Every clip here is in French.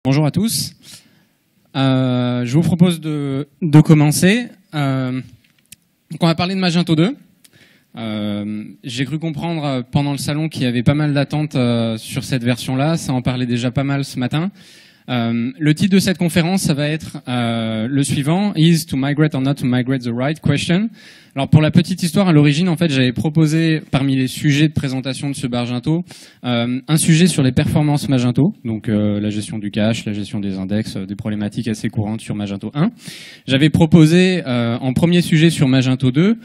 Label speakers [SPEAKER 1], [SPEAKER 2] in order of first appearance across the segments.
[SPEAKER 1] Bonjour à tous. Je vous propose de commencer. Donc on va parler de Magento 2. J'ai cru comprendre pendant le salon qu'il y avait pas mal d'attentes sur cette version-là. Ça en parlait déjà pas mal ce matin. Le titre de cette conférence, ça va être le suivant: Is to migrate or not to migrate the right question. Alors pour la petite histoire, à l'origine, en fait, j'avais proposé parmi les sujets de présentation de ce Magento un sujet sur les performances Magento, donc la gestion du cache, la gestion des index, des problématiques assez courantes sur Magento 1. J'avais proposé en premier sujet sur Magento 2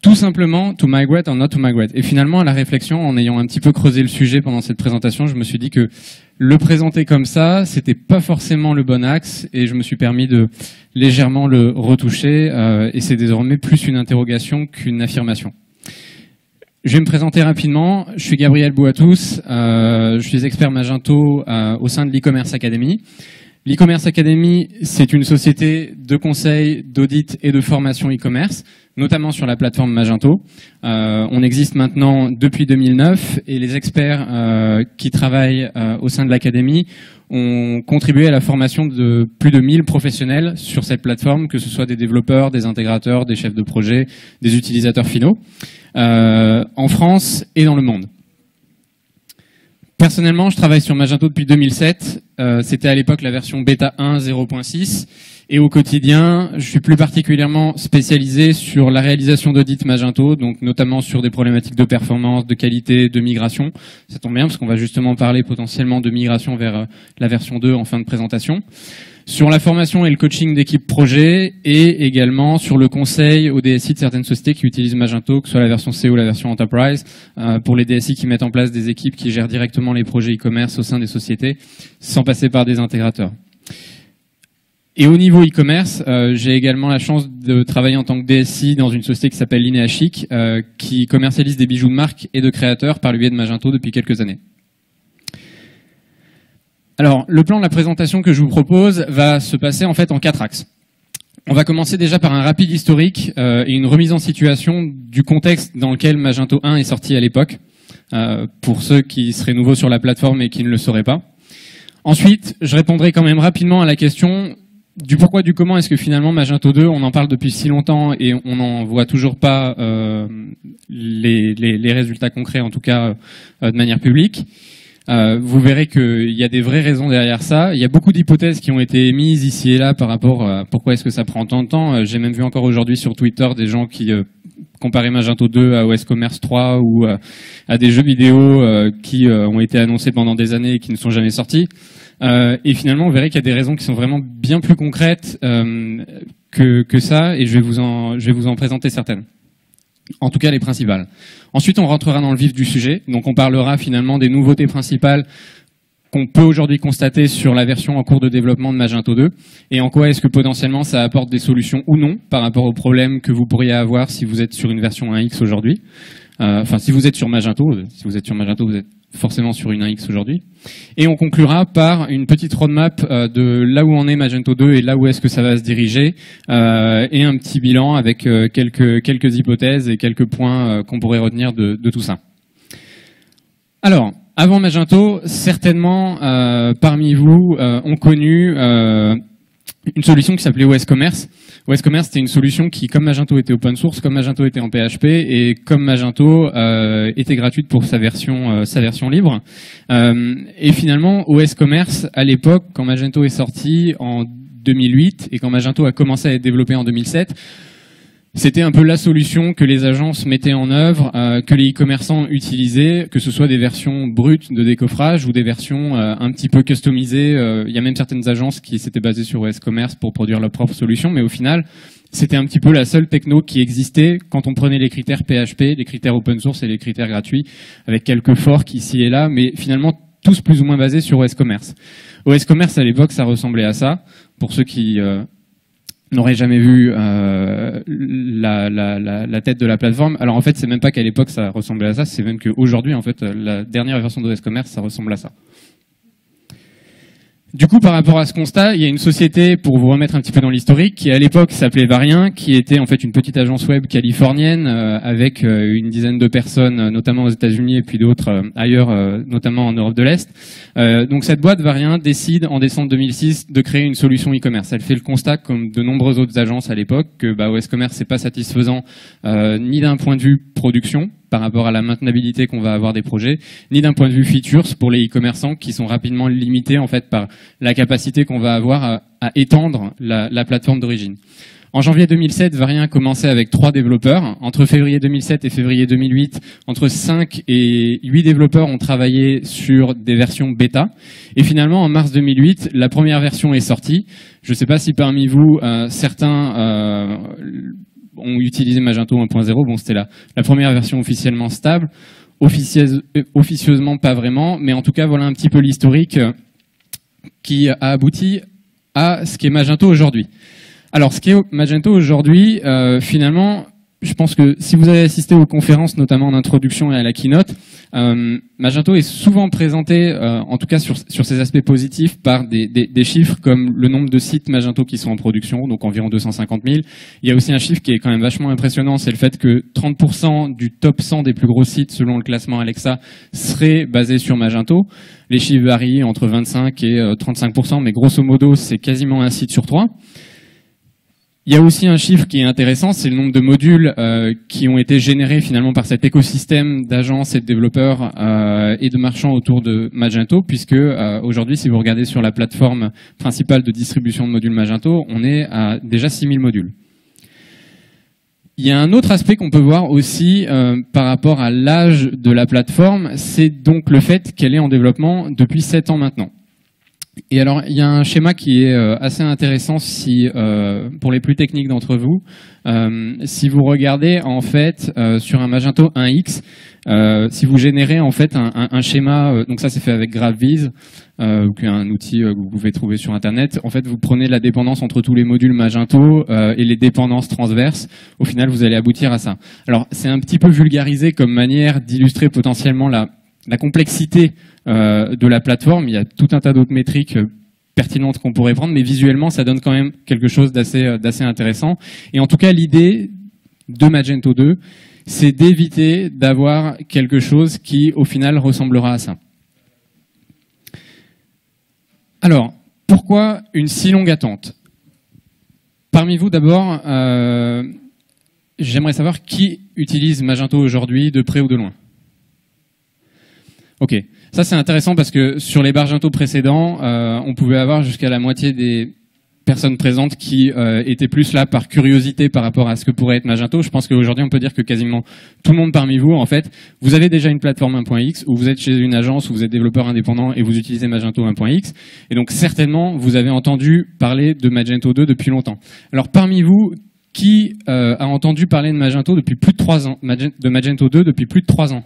[SPEAKER 1] tout simplement to migrate or not to migrate. Et finalement, à la réflexion, en ayant un petit peu creusé le sujet pendant cette présentation, je me suis dit que le présenter comme ça, c'était pas forcément le bon axe, et je me suis permis de légèrement le retoucher, et c'est désormais plus une interrogation qu'une affirmation. Je vais me présenter rapidement. Je suis Gabriel Bouatous, je suis expert Magento au sein de l'e-commerce Academy. L'e-commerce Academy, c'est une société de conseil, d'audit et de formation e-commerce, notamment sur la plateforme Magento. On existe maintenant depuis 2009 et les experts qui travaillent au sein de l'Académie ont contribué à la formation de plus de 1000 professionnels sur cette plateforme, que ce soit des développeurs, des intégrateurs, des chefs de projet, des utilisateurs finaux, en France et dans le monde. Personnellement, je travaille sur Magento depuis 2007. C'était à l'époque la version bêta 1 0.6. Et au quotidien, je suis plus particulièrement spécialisé sur la réalisation d'audits Magento, donc notamment sur des problématiques de performance, de qualité, de migration. Ça tombe bien parce qu'on va justement parler potentiellement de migration vers la version 2 en fin de présentation. Sur la formation et le coaching d'équipe projet, et également sur le conseil aux DSI de certaines sociétés qui utilisent Magento, que ce soit la version CO ou la version Enterprise, pour les DSI qui mettent en place des équipes qui gèrent directement les projets e-commerce au sein des sociétés, sans passer par des intégrateurs. Et au niveau e-commerce, j'ai également la chance de travailler en tant que DSI dans une société qui s'appelle Linéa Chic, qui commercialise des bijoux de marque et de créateurs par le biais de Magento depuis quelques années. Alors, le plan de la présentation que je vous propose va se passer en fait en 4 axes. On va commencer déjà par un rapide historique et une remise en situation du contexte dans lequel Magento 1 est sorti à l'époque, pour ceux qui seraient nouveaux sur la plateforme et qui ne le sauraient pas. Ensuite, je répondrai quand même rapidement à la question du pourquoi, du comment est-ce que finalement Magento 2, on en parle depuis si longtemps et on n'en voit toujours pas les résultats concrets, en tout cas de manière publique. Vous verrez qu'il y a des vraies raisons derrière ça. Il y a beaucoup d'hypothèses qui ont été émises ici et là par rapport à pourquoi est-ce que ça prend tant de temps. J'ai même vu encore aujourd'hui sur Twitter des gens qui comparaient Magento 2 à OS Commerce 3 ou à des jeux vidéo qui ont été annoncés pendant des années et qui ne sont jamais sortis. Et finalement, vous verrez qu'il y a des raisons qui sont vraiment bien plus concrètes que ça, et je vais vous en présenter certaines. En tout cas, les principales. Ensuite, on rentrera dans le vif du sujet. Donc, on parlera finalement des nouveautés principales qu'on peut aujourd'hui constater sur la version en cours de développement de Magento 2, et en quoi est-ce que potentiellement ça apporte des solutions ou non par rapport aux problèmes que vous pourriez avoir si vous êtes sur une version 1X aujourd'hui. Enfin, si vous êtes sur Magento, vous êtes forcément sur une 1X aujourd'hui. Et on conclura par une petite roadmap de là où en est Magento 2 et là où est-ce que ça va se diriger, et un petit bilan avec quelques hypothèses et quelques points qu'on pourrait retenir de tout ça. Alors, avant Magento, certainement parmi vous ont connu une solution qui s'appelait OS Commerce. OS Commerce, c'était une solution qui, comme Magento était open source, comme Magento était en PHP, et comme Magento était gratuite pour sa version libre. Et finalement, OS Commerce, à l'époque, quand Magento est sorti en 2008, et quand Magento a commencé à être développé en 2007, c'était un peu la solution que les agences mettaient en œuvre, que les e-commerçants utilisaient, que ce soit des versions brutes de décoffrage ou des versions un petit peu customisées. Il y a même certaines agences qui s'étaient basées sur OS Commerce pour produire leur propre solution, mais au final, c'était un petit peu la seule techno qui existait quand on prenait les critères PHP, les critères open source et les critères gratuits, avec quelques forks ici et là, mais finalement tous plus ou moins basés sur OS Commerce. OS Commerce, à l'époque, ça ressemblait à ça. Pour ceux qui n'aurait jamais vu la tête de la plateforme. Alors en fait, c'est même pas qu'à l'époque ça ressemblait à ça, c'est même qu'aujourd'hui, en fait, la dernière version d'OS Commerce, ça ressemble à ça. Du coup, par rapport à ce constat, il y a une société, pour vous remettre un petit peu dans l'historique, qui à l'époque s'appelait Varien, qui était en fait une petite agence web californienne avec une dizaine de personnes, notamment aux États-Unis et puis d'autres ailleurs, notamment en Europe de l'Est. Donc cette boîte, Varien, décide en décembre 2006 de créer une solution e-commerce. Elle fait le constat, comme de nombreuses autres agences à l'époque, que OS Commerce c'est pas satisfaisant ni d'un point de vue production, par rapport à la maintenabilité qu'on va avoir des projets, ni d'un point de vue features pour les e-commerçants qui sont rapidement limités en fait par la capacité qu'on va avoir à étendre la plateforme d'origine. En janvier 2007, Varien commençait avec 3 développeurs. Entre février 2007 et février 2008, entre 5 et 8 développeurs ont travaillé sur des versions bêta. Et finalement, en mars 2008, la première version est sortie. Je ne sais pas si parmi vous, certains ont utilisé Magento 1.0. Bon, c'était la première version officiellement stable. Officieusement, pas vraiment. Mais en tout cas, voilà un petit peu l'historique qui a abouti à ce qu'est Magento aujourd'hui. Alors, ce qu'est Magento aujourd'hui, finalement, je pense que si vous avez assisté aux conférences, notamment en introduction et à la keynote, Magento est souvent présenté, en tout cas sur ses aspects positifs, par des chiffres comme le nombre de sites Magento qui sont en production, donc environ 250 000. Il y a aussi un chiffre qui est quand même vachement impressionnant, c'est le fait que 30% du top 100 des plus gros sites, selon le classement Alexa, seraient basés sur Magento. Les chiffres varient entre 25 et 35%, mais grosso modo, c'est quasiment un site sur 3. Il y a aussi un chiffre qui est intéressant, c'est le nombre de modules qui ont été générés finalement par cet écosystème d'agences et de développeurs et de marchands autour de Magento, puisque aujourd'hui, si vous regardez sur la plateforme principale de distribution de modules Magento, on est à déjà 6000 modules. Il y a un autre aspect qu'on peut voir aussi par rapport à l'âge de la plateforme, c'est donc le fait qu'elle est en développement depuis 7 ans maintenant. Et alors, il y a un schéma qui est assez intéressant pour les plus techniques d'entre vous. Si vous regardez en fait sur un Magento 1X, si vous générez en fait un schéma, donc ça c'est fait avec GraphViz, qui est un outil que vous pouvez trouver sur Internet. En fait, vous prenez la dépendance entre tous les modules Magento et les dépendances transverses. Au final, vous allez aboutir à ça. Alors, c'est un petit peu vulgarisé comme manière d'illustrer potentiellement la complexité de la plateforme. Il y a tout un tas d'autres métriques pertinentes qu'on pourrait prendre, mais visuellement, ça donne quand même quelque chose d'assez intéressant. Et en tout cas, l'idée de Magento 2, c'est d'éviter d'avoir quelque chose qui, au final, ressemblera à ça. Alors, pourquoi une si longue attente? Parmi vous, d'abord, j'aimerais savoir qui utilise Magento aujourd'hui, de près ou de loin. Ok, ça c'est intéressant parce que sur les Magento précédents, on pouvait avoir jusqu'à la moitié des personnes présentes qui étaient plus là par curiosité par rapport à ce que pourrait être Magento. Je pense qu'aujourd'hui on peut dire que quasiment tout le monde parmi vous, en fait, vous avez déjà une plateforme 1.x ou vous êtes chez une agence ou vous êtes développeur indépendant et vous utilisez Magento 1.x. Et donc certainement vous avez entendu parler de Magento 2 depuis longtemps. Alors parmi vous, qui a entendu parler de Magento depuis plus de 3 ans, de Magento 2 depuis plus de 3 ans?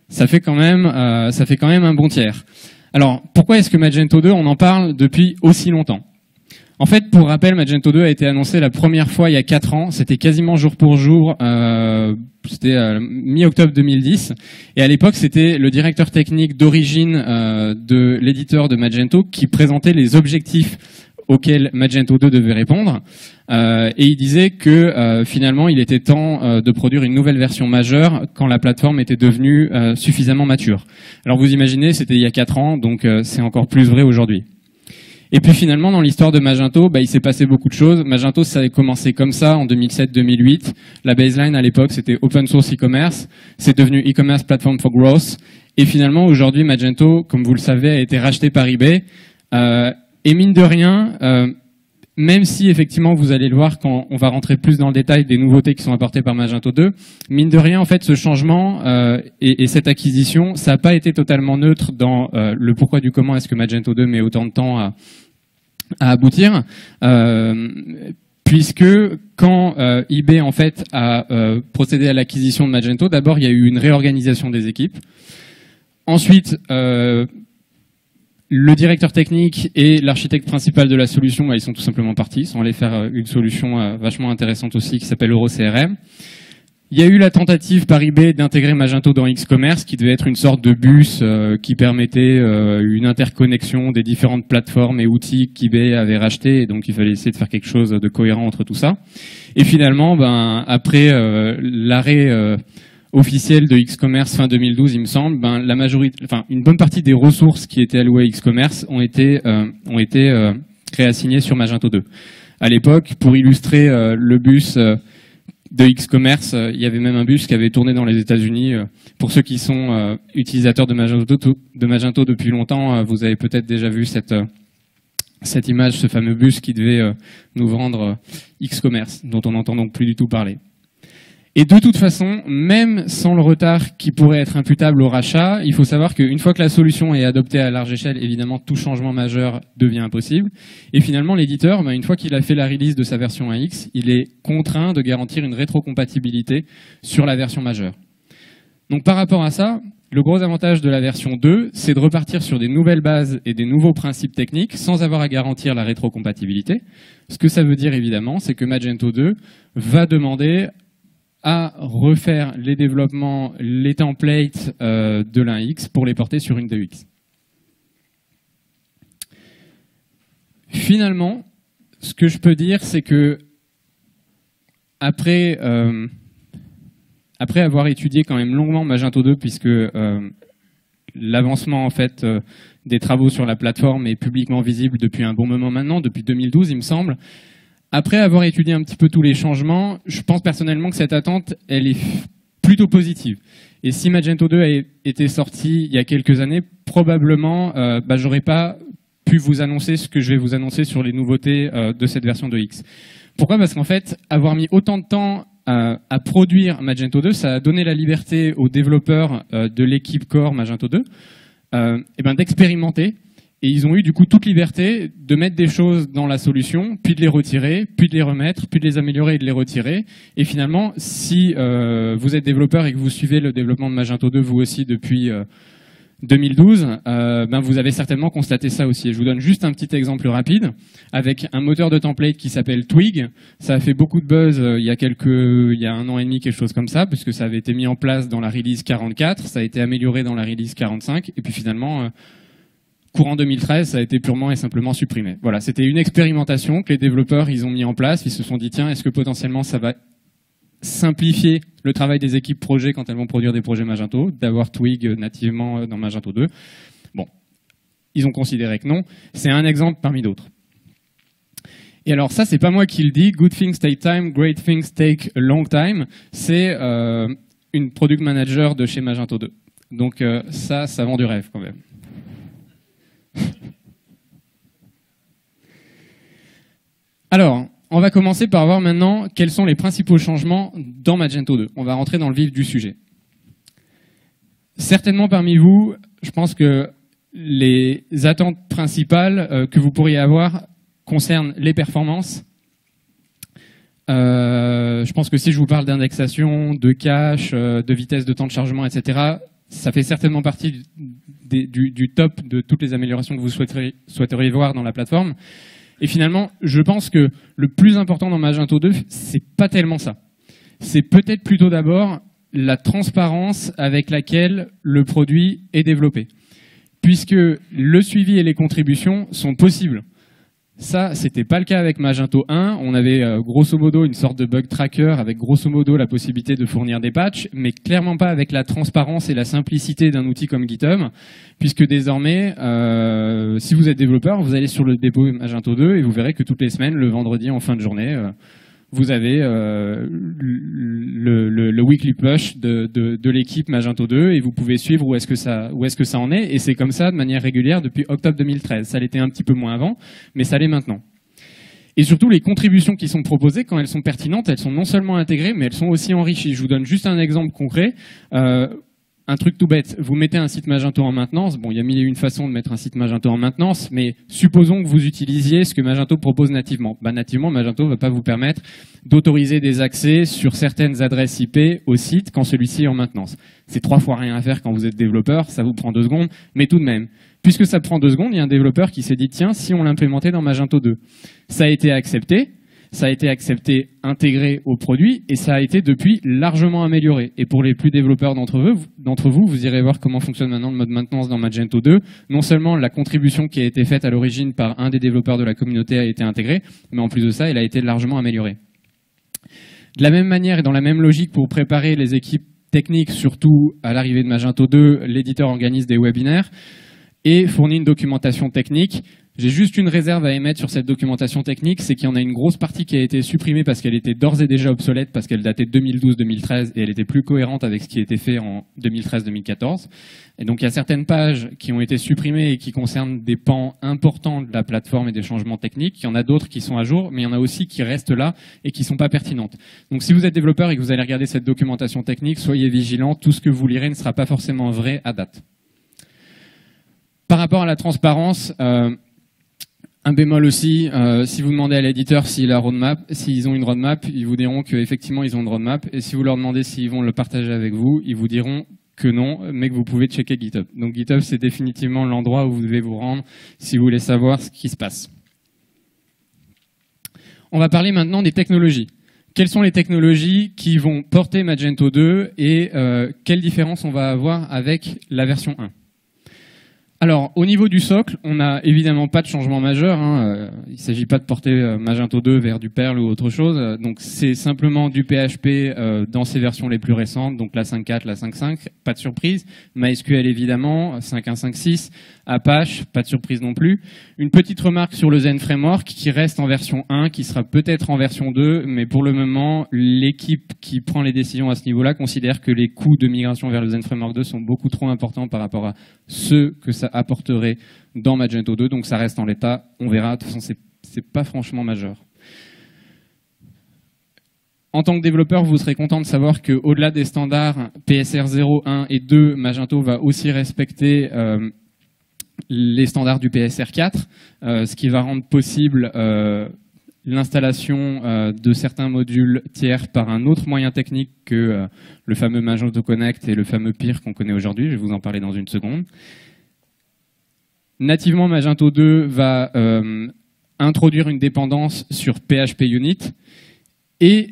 [SPEAKER 1] Ça fait quand même un bon tiers. Alors, pourquoi est-ce que Magento 2, on en parle depuis aussi longtemps? En fait, pour rappel, Magento 2 a été annoncé la première fois il y a 4 ans. C'était quasiment jour pour jour. C'était mi-octobre 2010. Et à l'époque, c'était le directeur technique d'origine de l'éditeur de Magento qui présentait les objectifs auxquels Magento 2 devait répondre. Et il disait que finalement, il était temps de produire une nouvelle version majeure quand la plateforme était devenue suffisamment mature. Alors vous imaginez, c'était il y a 4 ans, donc c'est encore plus vrai aujourd'hui. Et puis finalement, dans l'histoire de Magento, il s'est passé beaucoup de choses. Magento, ça a commencé comme ça en 2007-2008. La baseline à l'époque, c'était Open Source e-commerce. C'est devenu E-commerce Platform for Growth. Et finalement, aujourd'hui, Magento, comme vous le savez, a été racheté par eBay. Et mine de rien, même si effectivement vous allez le voir quand on va rentrer plus dans le détail des nouveautés qui sont apportées par Magento 2, mine de rien, en fait, ce changement et cette acquisition, ça n'a pas été totalement neutre dans le pourquoi du comment est-ce que Magento 2 met autant de temps à aboutir, puisque quand eBay en fait a procédé à l'acquisition de Magento, d'abord il y a eu une réorganisation des équipes. Ensuite, le directeur technique et l'architecte principal de la solution, ils sont tout simplement partis. Ils sont allés faire une solution vachement intéressante aussi qui s'appelle EuroCRM. Il y a eu la tentative par eBay d'intégrer Magento dans Xcommerce, qui devait être une sorte de bus qui permettait une interconnexion des différentes plateformes et outils qu'eBay avait rachetés, et donc il fallait essayer de faire quelque chose de cohérent entre tout ça. Et finalement, après l'arrêt officiel de Xcommerce fin 2012, il me semble, une bonne partie des ressources qui étaient allouées à Xcommerce ont été réassignées sur Magento 2. À l'époque, pour illustrer le bus de Xcommerce, il y avait même un bus qui avait tourné dans les États-Unis. Pour ceux qui sont utilisateurs de Magento depuis longtemps, vous avez peut-être déjà vu cette image, ce fameux bus qui devait nous vendre Xcommerce, dont on n'entend donc plus du tout parler. Et de toute façon, même sans le retard qui pourrait être imputable au rachat, il faut savoir qu'une fois que la solution est adoptée à large échelle, évidemment, tout changement majeur devient impossible. Et finalement, l'éditeur, une fois qu'il a fait la release de sa version 1X, il est contraint de garantir une rétrocompatibilité sur la version majeure. Donc par rapport à ça, le gros avantage de la version 2, c'est de repartir sur des nouvelles bases et des nouveaux principes techniques sans avoir à garantir la rétrocompatibilité. Ce que ça veut dire, évidemment, c'est que Magento 2 va demander à refaire les développements, les templates de l'1X pour les porter sur une 2X. Finalement, ce que je peux dire, c'est que après avoir étudié quand même longuement Magento 2, puisque l'avancement en fait des travaux sur la plateforme est publiquement visible depuis un bon moment maintenant, depuis 2012 il me semble. Après avoir étudié un petit peu tous les changements, je pense personnellement que cette attente, elle est plutôt positive. Et si Magento 2 a été sorti il y a quelques années, probablement, j'aurais pas pu vous annoncer ce que je vais vous annoncer sur les nouveautés de cette version 2X. Pourquoi ? Parce qu'en fait, avoir mis autant de temps à produire Magento 2, ça a donné la liberté aux développeurs de l'équipe core Magento 2 d'expérimenter. Et ils ont eu du coup toute liberté de mettre des choses dans la solution, puis de les retirer, puis de les remettre, puis de les améliorer et de les retirer. Et finalement, si vous êtes développeur et que vous suivez le développement de Magento 2 vous aussi depuis 2012, vous avez certainement constaté ça aussi. Et je vous donne juste un petit exemple rapide avec un moteur de template qui s'appelle Twig. Ça a fait beaucoup de buzz il y a 1 an et demi, quelque chose comme ça, puisque ça avait été mis en place dans la release 44, ça a été amélioré dans la release 45, et puis finalement courant 2013, ça a été purement et simplement supprimé. Voilà, c'était une expérimentation que les développeurs ils ont mis en place. Ils se sont dit, tiens, est-ce que potentiellement ça va simplifier le travail des équipes projet quand elles vont produire des projets Magento, d'avoir Twig nativement dans Magento 2. Bon, ils ont considéré que non. C'est un exemple parmi d'autres. Et alors ça, c'est pas moi qui le dis. Good things take time, great things take a long time. C'est une product manager de chez Magento 2. Donc ça vend du rêve quand même. Alors, on va commencer par voir maintenant quels sont les principaux changements dans Magento 2. On va rentrer dans le vif du sujet. Certainement parmi vous, je pense que les attentes principales que vous pourriez avoir concernent les performances. Je pense que si je vous parle d'indexation, de cache, de vitesse de temps de chargement, etc., ça fait certainement partie du top de toutes les améliorations que vous souhaiteriez voir dans la plateforme. Et finalement, je pense que le plus important dans Magento 2, c'est pas tellement ça. C'est peut-être plutôt d'abord la transparence avec laquelle le produit est développé. Puisque le suivi et les contributions sont possibles. Ça, c'était pas le cas avec Magento 1. On avait grosso modo une sorte de bug tracker avec grosso modo la possibilité de fournir des patchs, mais clairement pas avec la transparence et la simplicité d'un outil comme GitHub, puisque désormais, si vous êtes développeur, vous allez sur le dépôt Magento 2 et vous verrez que toutes les semaines, le vendredi en fin de journée, vous avez le weekly push de l'équipe Magento 2 et vous pouvez suivre où est-ce que ça en est. Et c'est comme ça de manière régulière depuis octobre 2013. Ça l'était un petit peu moins avant, mais ça l'est maintenant. Et surtout, les contributions qui sont proposées, quand elles sont pertinentes, elles sont non seulement intégrées, mais elles sont aussi enrichies. Je vous donne juste un exemple concret. Un truc tout bête, vous mettez un site Magento en maintenance, bon, il y a 1001 façons de mettre un site Magento en maintenance, mais supposons que vous utilisiez ce que Magento propose nativement. Nativement, Magento ne va pas vous permettre d'autoriser des accès sur certaines adresses IP au site quand celui-ci est en maintenance. C'est 3 fois rien à faire quand vous êtes développeur, ça vous prend 2 secondes, mais tout de même. Puisque ça prend 2 secondes, il y a un développeur qui s'est dit, tiens, si on l'implémentait dans Magento 2. Ça a été accepté. ça a été accepté, intégré au produit, et ça a été depuis largement amélioré. Et pour les plus développeurs d'entre vous, vous irez voir comment fonctionne maintenant le mode maintenance dans Magento 2. Non seulement la contribution qui a été faite à l'origine par un des développeurs de la communauté a été intégrée, mais en plus de ça, elle a été largement améliorée. De la même manière et dans la même logique, pour préparer les équipes techniques, surtout à l'arrivée de Magento 2, l'éditeur organise des webinaires et fournit une documentation technique. J'ai juste une réserve à émettre sur cette documentation technique, c'est qu'il y en a une grosse partie qui a été supprimée parce qu'elle était d'ores et déjà obsolète, parce qu'elle datait de 2012-2013 et elle était plus cohérente avec ce qui était fait en 2013-2014. Et donc il y a certaines pages qui ont été supprimées et qui concernent des pans importants de la plateforme et des changements techniques. Il y en a d'autres qui sont à jour, mais il y en a aussi qui restent là et qui ne sont pas pertinentes. Donc si vous êtes développeur et que vous allez regarder cette documentation technique, soyez vigilant, tout ce que vous lirez ne sera pas forcément vrai à date. Par rapport à la transparence, un bémol aussi, si vous demandez à l'éditeur s'ils ont une roadmap, ils vous diront qu'effectivement ils ont une roadmap, et si vous leur demandez s'ils vont le partager avec vous, ils vous diront que non, mais que vous pouvez checker GitHub. Donc GitHub, c'est définitivement l'endroit où vous devez vous rendre si vous voulez savoir ce qui se passe. On va parler maintenant des technologies. Quelles sont les technologies qui vont porter Magento 2 et quelle différence on va avoir avec la version 1 ? Alors, au niveau du socle, on n'a évidemment pas de changement majeur. Il ne s'agit pas de porter Magento 2 vers du Perl ou autre chose. Donc, c'est simplement du PHP dans ses versions les plus récentes, donc la 5.4, la 5.5, pas de surprise. MySQL, évidemment, 5.1, 5.6. Apache, pas de surprise non plus. Une petite remarque sur le Zen Framework qui reste en version 1, qui sera peut-être en version 2, mais pour le moment, l'équipe qui prend les décisions à ce niveau-là considère que les coûts de migration vers le Zen Framework 2 sont beaucoup trop importants par rapport à ceux que ça apporterait dans Magento 2, donc ça reste en l'état, on verra, de toute façon c'est pas franchement majeur. En tant que développeur, vous serez content de savoir qu'au-delà des standards PSR 0, 1 et 2, Magento va aussi respecter les standards du PSR 4, ce qui va rendre possible l'installation de certains modules tiers par un autre moyen technique que le fameux Magento Connect et le fameux PIR qu'on connaît aujourd'hui, je vais vous en parler dans une seconde. Nativement, Magento 2 va introduire une dépendance sur PHP Unit et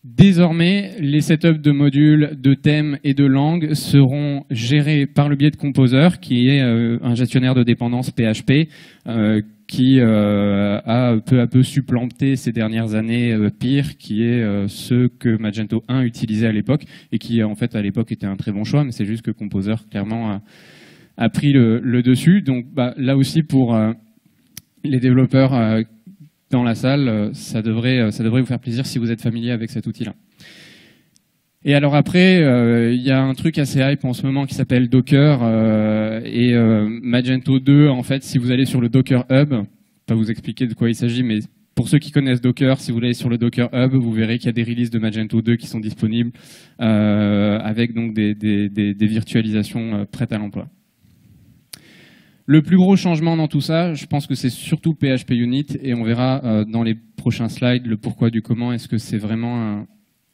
[SPEAKER 1] désormais, les setups de modules, de thèmes et de langues seront gérés par le biais de Composer, qui est un gestionnaire de dépendance PHP qui a peu à peu supplanté ces dernières années PIR, qui est ce que Magento 1 utilisait à l'époque et qui en fait à l'époque était un très bon choix, mais c'est juste que Composer clairement a pris le dessus. Donc là aussi pour les développeurs dans la salle, ça devrait vous faire plaisir si vous êtes familier avec cet outil-là. Et alors après, il y a un truc assez hype en ce moment qui s'appelle Docker et Magento 2, en fait, si vous allez sur le Docker Hub, je vais pas vous expliquer de quoi il s'agit, mais pour ceux qui connaissent Docker, si vous allez sur le Docker Hub, vous verrez qu'il y a des releases de Magento 2 qui sont disponibles avec donc des virtualisations prêtes à l'emploi. Le plus gros changement dans tout ça, je pense que c'est surtout PHP Unit et on verra dans les prochains slides le pourquoi du comment, est-ce que c'est vraiment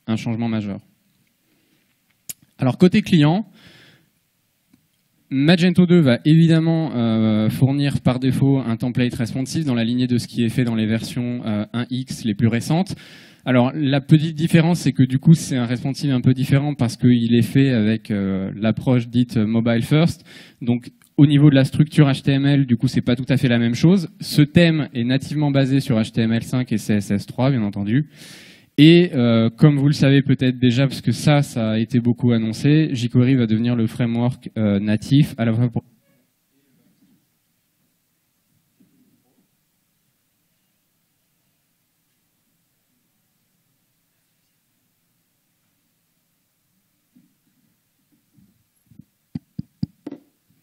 [SPEAKER 1] un changement majeur. Alors côté client, Magento 2 va évidemment fournir par défaut un template responsive dans la lignée de ce qui est fait dans les versions 1X les plus récentes. Alors la petite différence, c'est que du coup c'est un responsive un peu différent parce qu'il est fait avec l'approche dite mobile first. Donc au niveau de la structure HTML, du coup, c'est pas tout à fait la même chose. Ce thème est nativement basé sur HTML5 et CSS3, bien entendu. Et comme vous le savez peut-être déjà, parce que ça a été beaucoup annoncé, jQuery va devenir le framework natif à la fois pour...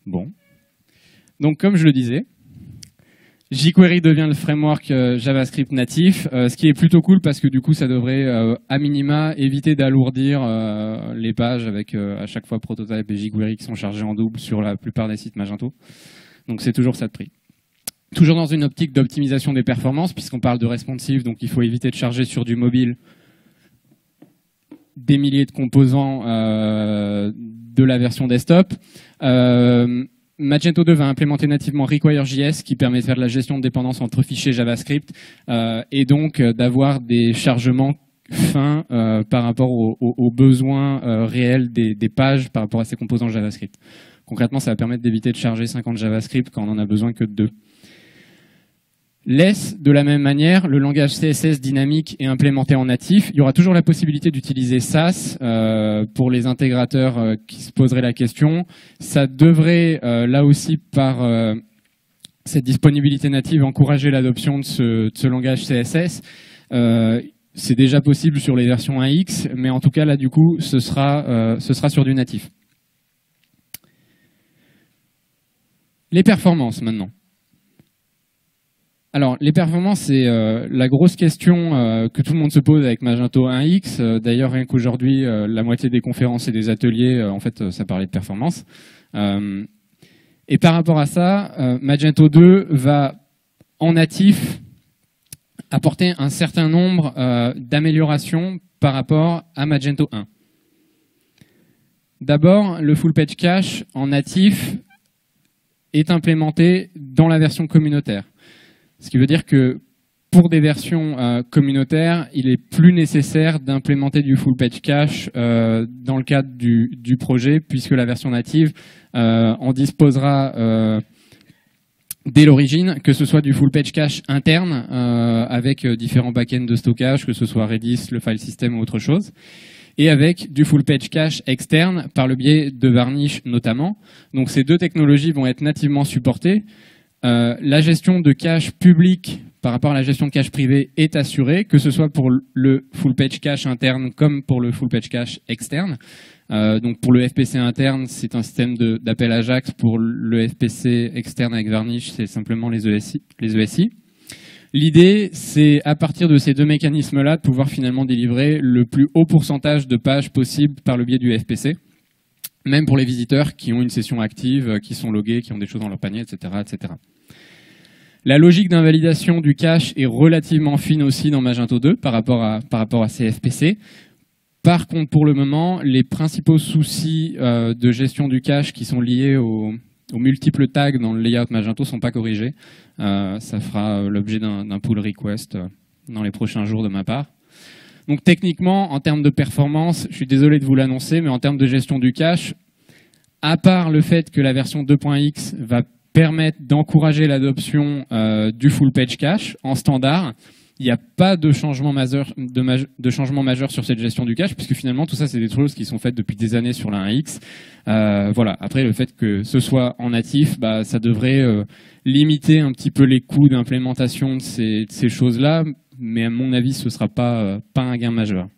[SPEAKER 1] Bon. Donc, comme je le disais, jQuery devient le framework JavaScript natif, ce qui est plutôt cool parce que du coup, ça devrait, à minima, éviter d'alourdir les pages avec à chaque fois Prototype et jQuery qui sont chargés en double sur la plupart des sites Magento. Donc, c'est toujours ça de prix. Toujours dans une optique d'optimisation des performances, puisqu'on parle de responsive, donc il faut éviter de charger sur du mobile des milliers de composants de la version desktop. Magento 2 va implémenter nativement Require.js qui permet de faire de la gestion de dépendance entre fichiers JavaScript et donc d'avoir des chargements fins par rapport aux besoins réels des pages par rapport à ces composants JavaScript. Concrètement, ça va permettre d'éviter de charger 50 JavaScript quand on n'en a besoin que de 2. Less, de la même manière, le langage CSS dynamique est implémenté en natif. Il y aura toujours la possibilité d'utiliser Sass pour les intégrateurs qui se poseraient la question. Ça devrait, là aussi, par cette disponibilité native, encourager l'adoption de ce langage CSS. C'est déjà possible sur les versions 1X, mais en tout cas, là, du coup, ce sera sur du natif. Les performances, maintenant. Alors, les performances, c'est la grosse question que tout le monde se pose avec Magento 1X. D'ailleurs, rien qu'aujourd'hui, la moitié des conférences et des ateliers, en fait, ça parlait de performance. Et par rapport à ça, Magento 2 va, en natif, apporter un certain nombre d'améliorations par rapport à Magento 1. D'abord, le full page cache en natif est implémenté dans la version communautaire. Ce qui veut dire que pour des versions communautaires, il est plus nécessaire d'implémenter du full page cache dans le cadre du projet, puisque la version native en disposera dès l'origine, que ce soit du full page cache interne avec différents backends de stockage, que ce soit Redis, le file system ou autre chose, et avec du full page cache externe par le biais de Varnish notamment. Donc ces deux technologies vont être nativement supportées. La gestion de cache public par rapport à la gestion de cache privée est assurée, que ce soit pour le full page cache interne comme pour le full page cache externe. Donc pour le FPC interne, c'est un système d'appel AJAX. Pour le FPC externe avec Varnish, c'est simplement les ESI. L'idée, c'est à partir de ces deux mécanismes-là de pouvoir finalement délivrer le plus haut pourcentage de pages possible par le biais du FPC, même pour les visiteurs qui ont une session active, qui sont logués, qui ont des choses dans leur panier, etc., etc. La logique d'invalidation du cache est relativement fine aussi dans Magento 2 par rapport à ces FPC. Par contre, pour le moment, les principaux soucis de gestion du cache qui sont liés aux multiples tags dans le layout Magento ne sont pas corrigés. Ça fera l'objet d'un pull request dans les prochains jours de ma part. Donc techniquement, en termes de performance, je suis désolé de vous l'annoncer, mais en termes de gestion du cache, à part le fait que la version 2.x va permettre d'encourager l'adoption du full page cache en standard, il n'y a pas de changement majeur sur cette gestion du cache, puisque finalement tout ça c'est des choses qui sont faites depuis des années sur la 1X. Voilà. Après, le fait que ce soit en natif, ça devrait limiter un petit peu les coûts d'implémentation de ces choses-là, mais à mon avis ce ne sera pas un gain majeur.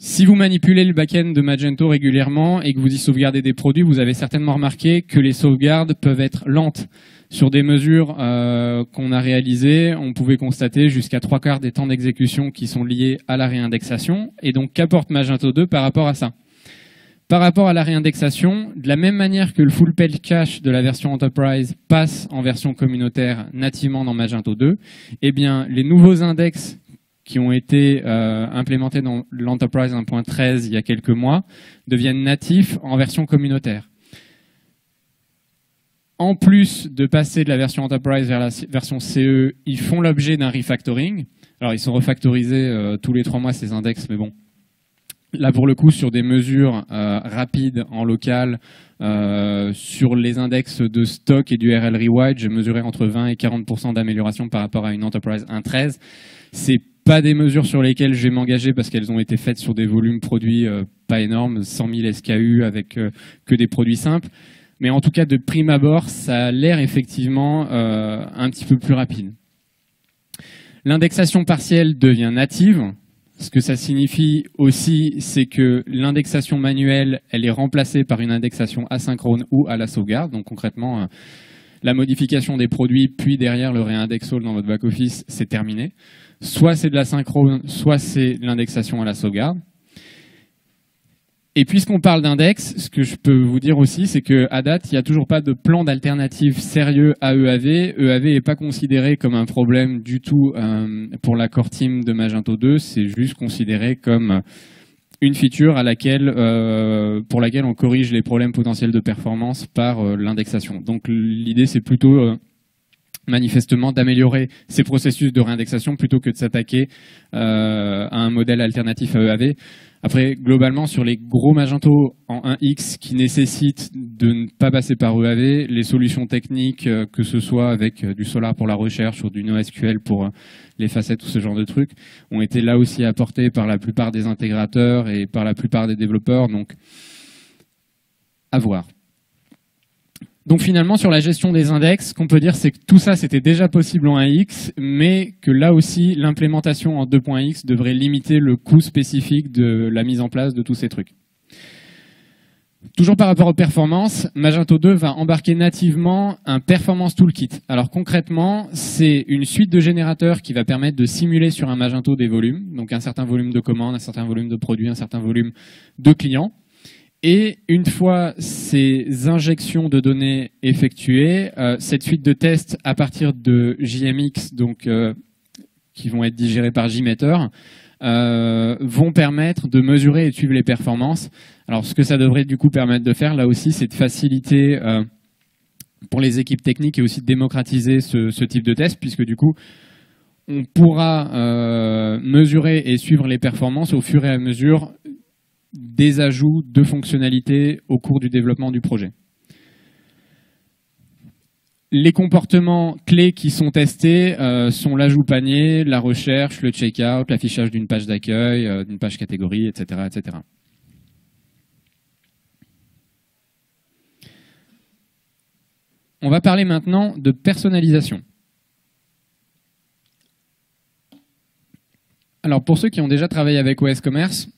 [SPEAKER 1] Si vous manipulez le back-end de Magento régulièrement et que vous y sauvegardez des produits, vous avez certainement remarqué que les sauvegardes peuvent être lentes. Sur des mesures qu'on a réalisées, on pouvait constater jusqu'à 3/4 des temps d'exécution qui sont liés à la réindexation. Et donc, qu'apporte Magento 2 par rapport à ça? Par rapport à la réindexation, de la même manière que le full page cache de la version Enterprise passe en version communautaire nativement dans Magento 2, eh bien, les nouveaux index qui ont été implémentés dans l'Enterprise 1.13 il y a quelques mois deviennent natifs en version communautaire. En plus de passer de la version Enterprise vers la version CE, ils font l'objet d'un refactoring. Alors, ils sont refactorisés tous les 3 mois, ces index, mais bon. Là, pour le coup, sur des mesures rapides en local, sur les index de stock et du RL Rewrite, j'ai mesuré entre 20 et 40% d'amélioration par rapport à une Enterprise 1.13. C'est pas des mesures sur lesquelles je vais m'engager parce qu'elles ont été faites sur des volumes produits pas énormes, 100 000 SKU avec que des produits simples. Mais en tout cas, de prime abord, ça a l'air effectivement un petit peu plus rapide. L'indexation partielle devient native. Ce que ça signifie aussi, c'est que l'indexation manuelle, elle est remplacée par une indexation asynchrone ou à la sauvegarde. Donc concrètement, la modification des produits, puis derrière le réindex all dans votre back-office, c'est terminé. Soit c'est de l'asynchrone, soit c'est de l'indexation à la sauvegarde. Et puisqu'on parle d'index, ce que je peux vous dire aussi, c'est qu'à date, il n'y a toujours pas de plan d'alternative sérieux à EAV. EAV n'est pas considéré comme un problème du tout pour la core team de Magento 2, c'est juste considéré comme une feature pour laquelle on corrige les problèmes potentiels de performance par l'indexation. Donc l'idée, c'est plutôt manifestement d'améliorer ces processus de réindexation plutôt que de s'attaquer à un modèle alternatif à EAV. Après, globalement, sur les gros Magento en 1X qui nécessitent de ne pas passer par EAV, les solutions techniques, que ce soit avec du Solar pour la recherche ou du NoSQL pour les facettes ou ce genre de trucs, ont été là aussi apportées par la plupart des intégrateurs et par la plupart des développeurs, donc à voir. Donc finalement, sur la gestion des index, ce qu'on peut dire, c'est que tout ça, c'était déjà possible en 1X, mais que là aussi, l'implémentation en 2.x devrait limiter le coût spécifique de la mise en place de tous ces trucs. Toujours par rapport aux performances, Magento 2 va embarquer nativement un Performance Toolkit. Alors concrètement, c'est une suite de générateurs qui va permettre de simuler sur un Magento des volumes, donc un certain volume de commandes, un certain volume de produits, un certain volume de clients. Et une fois ces injections de données effectuées, cette suite de tests à partir de JMX, donc qui vont être digérés par JMeter, vont permettre de mesurer et de suivre les performances. Alors ce que ça devrait du coup permettre de faire là aussi, c'est de faciliter pour les équipes techniques et aussi de démocratiser ce type de test, puisque du coup on pourra mesurer et suivre les performances au fur et à mesure des ajouts de fonctionnalités au cours du développement du projet. Les comportements clés qui sont testés sont l'ajout panier, la recherche, le checkout, l'affichage d'une page d'accueil, d'une page catégorie, etc., etc. On va parler maintenant de personnalisation. Alors pour ceux qui ont déjà travaillé avec OS Commerce,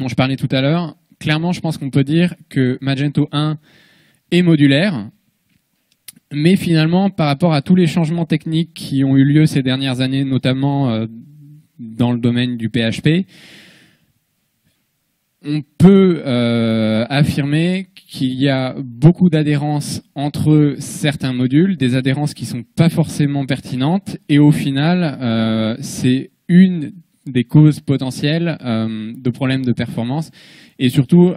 [SPEAKER 1] dont je parlais tout à l'heure, clairement, je pense qu'on peut dire que Magento 1 est modulaire, mais finalement, par rapport à tous les changements techniques qui ont eu lieu ces dernières années, notamment dans le domaine du PHP, on peut affirmer qu'il y a beaucoup d'adhérences entre certains modules, des adhérences qui ne sont pas forcément pertinentes, et au final, c'est une des causes potentielles de problèmes de performance et surtout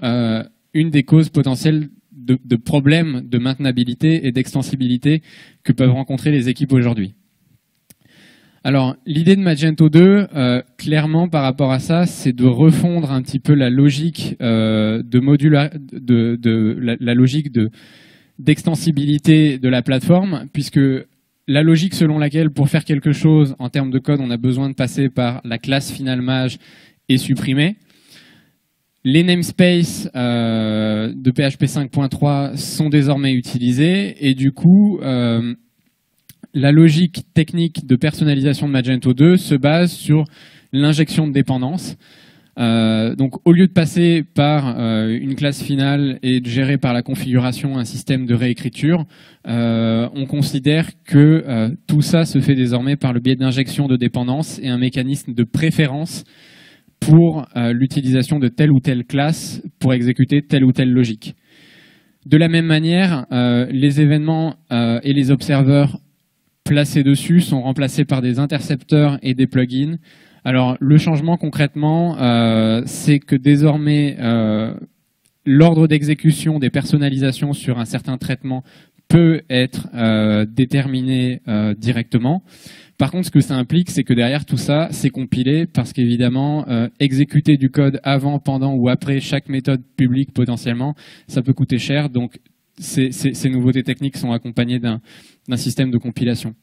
[SPEAKER 1] une des causes potentielles de problèmes de maintenabilité et d'extensibilité que peuvent rencontrer les équipes aujourd'hui. Alors l'idée de Magento 2, clairement par rapport à ça, c'est de refondre un petit peu la logique la logique d'extensibilité de la plateforme, puisque la logique selon laquelle, pour faire quelque chose en termes de code, on a besoin de passer par la classe finale mage est supprimée. Les namespaces de PHP 5.3 sont désormais utilisés et du coup, la logique technique de personnalisation de Magento 2 se base sur l'injection de dépendances. Donc au lieu de passer par une classe finale et de gérer par la configuration un système de réécriture, on considère que tout ça se fait désormais par le biais d'injection de dépendances et un mécanisme de préférence pour l'utilisation de telle ou telle classe pour exécuter telle ou telle logique. De la même manière, les événements et les observeurs placés dessus sont remplacés par des intercepteurs et des plugins. Alors le changement concrètement, c'est que désormais l'ordre d'exécution des personnalisations sur un certain traitement peut être déterminé directement. Par contre, ce que ça implique, c'est que derrière tout ça, c'est compilé parce qu'évidemment, exécuter du code avant, pendant ou après chaque méthode publique potentiellement, ça peut coûter cher. Donc ces nouveautés techniques sont accompagnées d'un système de compilation.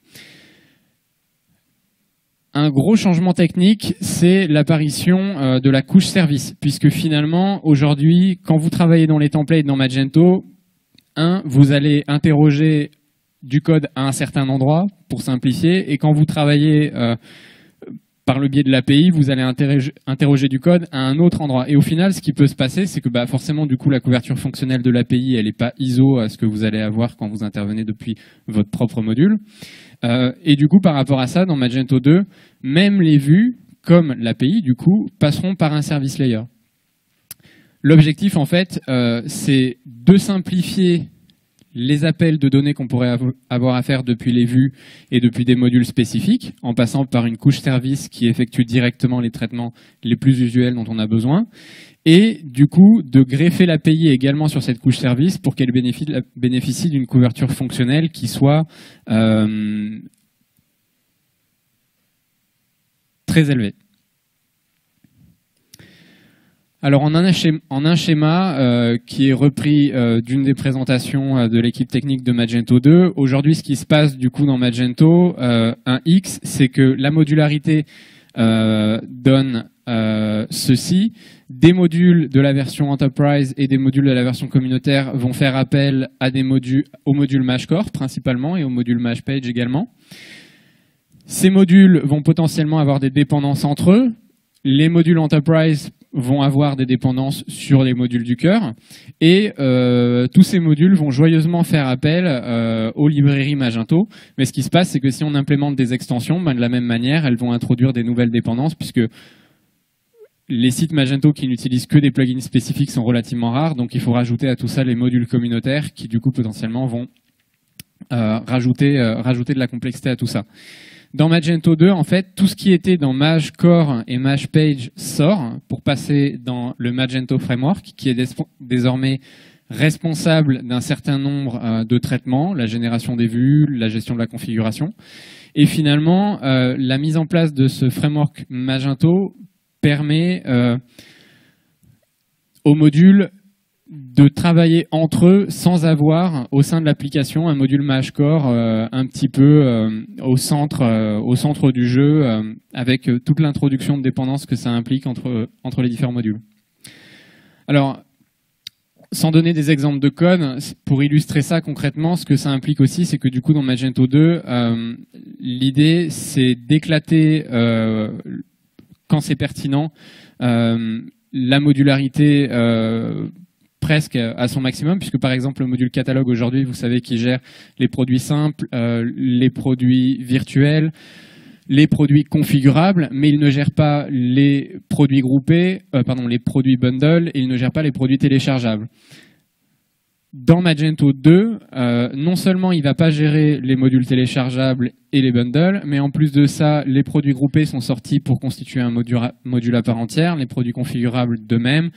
[SPEAKER 1] Un gros changement technique, c'est l'apparition de la couche service, puisque finalement, aujourd'hui, quand vous travaillez dans les templates dans Magento, vous allez interroger du code à un certain endroit, pour simplifier, et quand vous travaillez par le biais de l'API, vous allez interroger du code à un autre endroit. Et au final, ce qui peut se passer, c'est que forcément, du coup, la couverture fonctionnelle de l'API, elle n'est pas ISO à ce que vous allez avoir quand vous intervenez depuis votre propre module. Et du coup, par rapport à ça, dans Magento 2, même les vues, comme l'API, du coup, passeront par un service layer. L'objectif, en fait, c'est de simplifier les appels de données qu'on pourrait avoir à faire depuis les vues et depuis des modules spécifiques, en passant par une couche service qui effectue directement les traitements les plus usuels dont on a besoin. et du coup de greffer l'API également sur cette couche service pour qu'elle bénéficie d'une couverture fonctionnelle qui soit très élevée. Alors en un schéma qui est repris d'une des présentations de l'équipe technique de Magento 2, aujourd'hui ce qui se passe du coup dans Magento 1X, c'est que la modularité donne ceci. Des modules de la version Enterprise et des modules de la version communautaire vont faire appel à au module MashCore principalement et au module MashPage également. Ces modules vont potentiellement avoir des dépendances entre eux. Les modules Enterprise vont avoir des dépendances sur les modules du cœur et tous ces modules vont joyeusement faire appel aux librairies Magento. Mais ce qui se passe, c'est que si on implémente des extensions, de la même manière, elles vont introduire des nouvelles dépendances puisque les sites Magento qui n'utilisent que des plugins spécifiques sont relativement rares, donc il faut rajouter à tout ça les modules communautaires qui du coup potentiellement vont rajouter de la complexité à tout ça. Dans Magento 2, en fait, tout ce qui était dans MashCore et MashPage sort pour passer dans le Magento Framework, qui est désormais responsable d'un certain nombre de traitements, la génération des vues, la gestion de la configuration. Et finalement, la mise en place de ce framework Magento permet aux modules de travailler entre eux sans avoir au sein de l'application un module MashCore un petit peu au centre du jeu avec toute l'introduction de dépendance que ça implique entre les différents modules. Alors, sans donner des exemples de code, pour illustrer ça concrètement, ce que ça implique aussi, c'est que du coup dans Magento 2, l'idée c'est d'éclater quand c'est pertinent la modularité presque à son maximum, puisque par exemple le module catalogue aujourd'hui, vous savez qu'il gère les produits simples, les produits virtuels, les produits configurables, mais il ne gère pas les produits groupés, les produits bundle, et il ne gère pas les produits téléchargeables. Dans Magento 2, non seulement il ne va pas gérer les modules téléchargeables et les bundles, mais en plus de ça, les produits groupés sont sortis pour constituer un module à part entière, les produits configurables de même.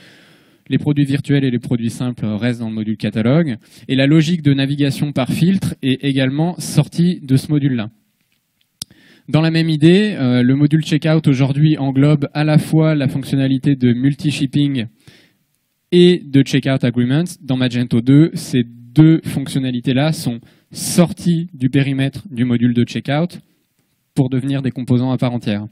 [SPEAKER 1] Les produits virtuels et les produits simples restent dans le module catalogue. Et la logique de navigation par filtre est également sortie de ce module-là. Dans la même idée, le module checkout aujourd'hui englobe à la fois la fonctionnalité de multi-shipping et de checkout agreement. Dans Magento 2, ces deux fonctionnalités-là sont sorties du périmètre du module de checkout pour devenir des composants à part entière.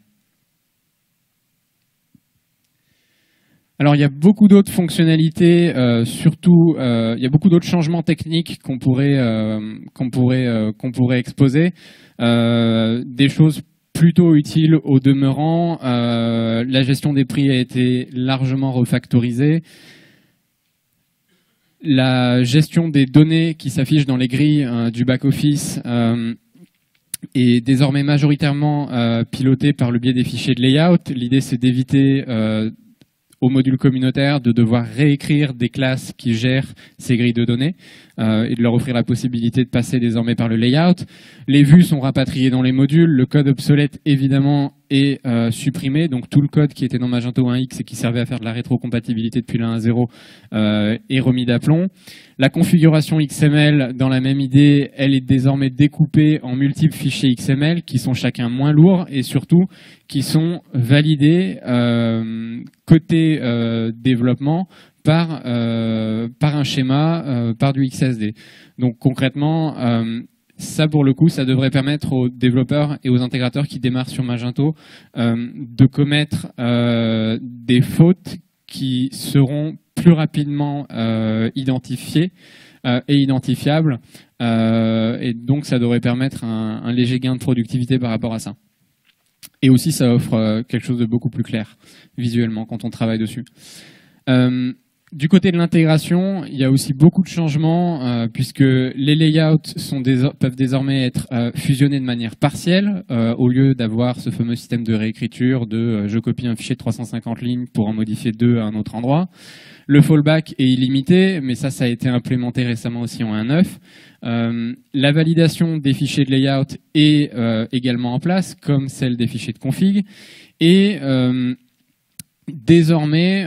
[SPEAKER 1] Alors il y a beaucoup d'autres fonctionnalités, surtout il y a beaucoup d'autres changements techniques qu'on pourrait exposer, des choses plutôt utiles au demeurant. La gestion des prix a été largement refactorisée. La gestion des données qui s'affichent dans les grilles du back-office est désormais majoritairement pilotée par le biais des fichiers de layout. L'idée c'est d'éviter au module communautaire de devoir réécrire des classes qui gèrent ces grilles de données et de leur offrir la possibilité de passer désormais par le layout. Les vues sont rapatriées dans les modules, le code obsolète évidemment est supprimé, donc tout le code qui était dans Magento 1X et qui servait à faire de la rétrocompatibilité depuis le 1.0 est remis d'aplomb. La configuration XML, dans la même idée, elle est désormais découpée en multiples fichiers XML qui sont chacun moins lourds et surtout qui sont validés côté développement par un schéma, par du XSD. Donc concrètement, ça pour le coup, ça devrait permettre aux développeurs et aux intégrateurs qui démarrent sur Magento de commettre des fautes qui seront plus rapidement identifiées et identifiables. Et donc ça devrait permettre un léger gain de productivité par rapport à ça. Et aussi, ça offre quelque chose de beaucoup plus clair visuellement quand on travaille dessus. Du côté de l'intégration, il y a aussi beaucoup de changements puisque les layouts peuvent désormais être fusionnés de manière partielle au lieu d'avoir ce fameux système de réécriture de je copie un fichier de 350 lignes pour en modifier 2 à un autre endroit. Le fallback est illimité, mais ça a été implémenté récemment aussi en 1.9. La validation des fichiers de layout est également en place, comme celle des fichiers de config. Et Désormais,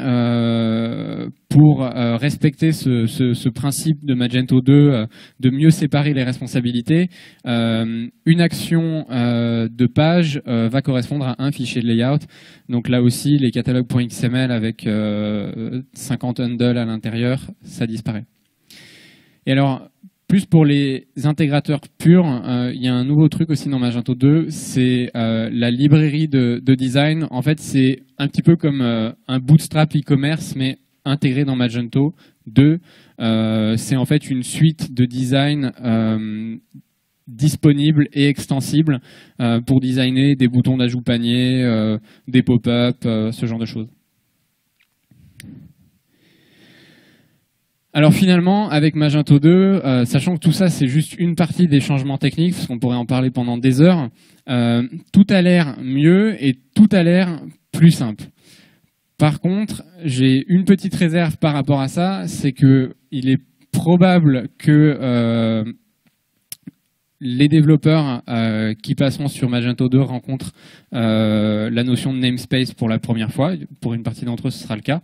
[SPEAKER 1] pour respecter ce principe de Magento 2, de mieux séparer les responsabilités, une action de page va correspondre à un fichier de layout. Donc là aussi, les catalogues.xml avec 50 handles à l'intérieur, ça disparaît. Et alors, plus pour les intégrateurs purs, il y a un nouveau truc aussi dans Magento 2, c'est la librairie de design. En fait, c'est un petit peu comme un bootstrap e-commerce, mais intégré dans Magento 2. C'est en fait une suite de design disponible et extensible pour designer des boutons d'ajout panier, des pop-up, ce genre de choses. Alors finalement, avec Magento 2, sachant que tout ça c'est juste une partie des changements techniques, parce qu'on pourrait en parler pendant des heures, tout a l'air mieux et tout a l'air plus simple. Par contre, j'ai une petite réserve par rapport à ça, c'est que il est probable que les développeurs qui passeront sur Magento 2 rencontrent la notion de namespace pour la première fois. Pour une partie d'entre eux, ce sera le cas.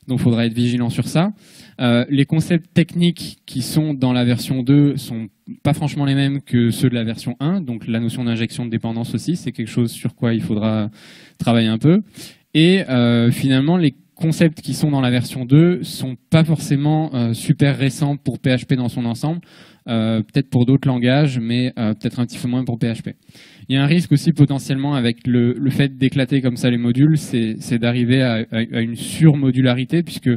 [SPEAKER 1] Donc il faudra être vigilant sur ça. Les concepts techniques qui sont dans la version 2 sont pas franchement les mêmes que ceux de la version 1. Donc la notion d'injection de dépendance aussi, c'est quelque chose sur quoi il faudra travailler un peu. Et finalement, les concepts qui sont dans la version 2 sont pas forcément super récents pour PHP dans son ensemble. Peut-être pour d'autres langages, mais peut-être un petit peu moins pour PHP. Il y a un risque aussi potentiellement avec le fait d'éclater comme ça les modules, c'est d'arriver à une surmodularité, puisque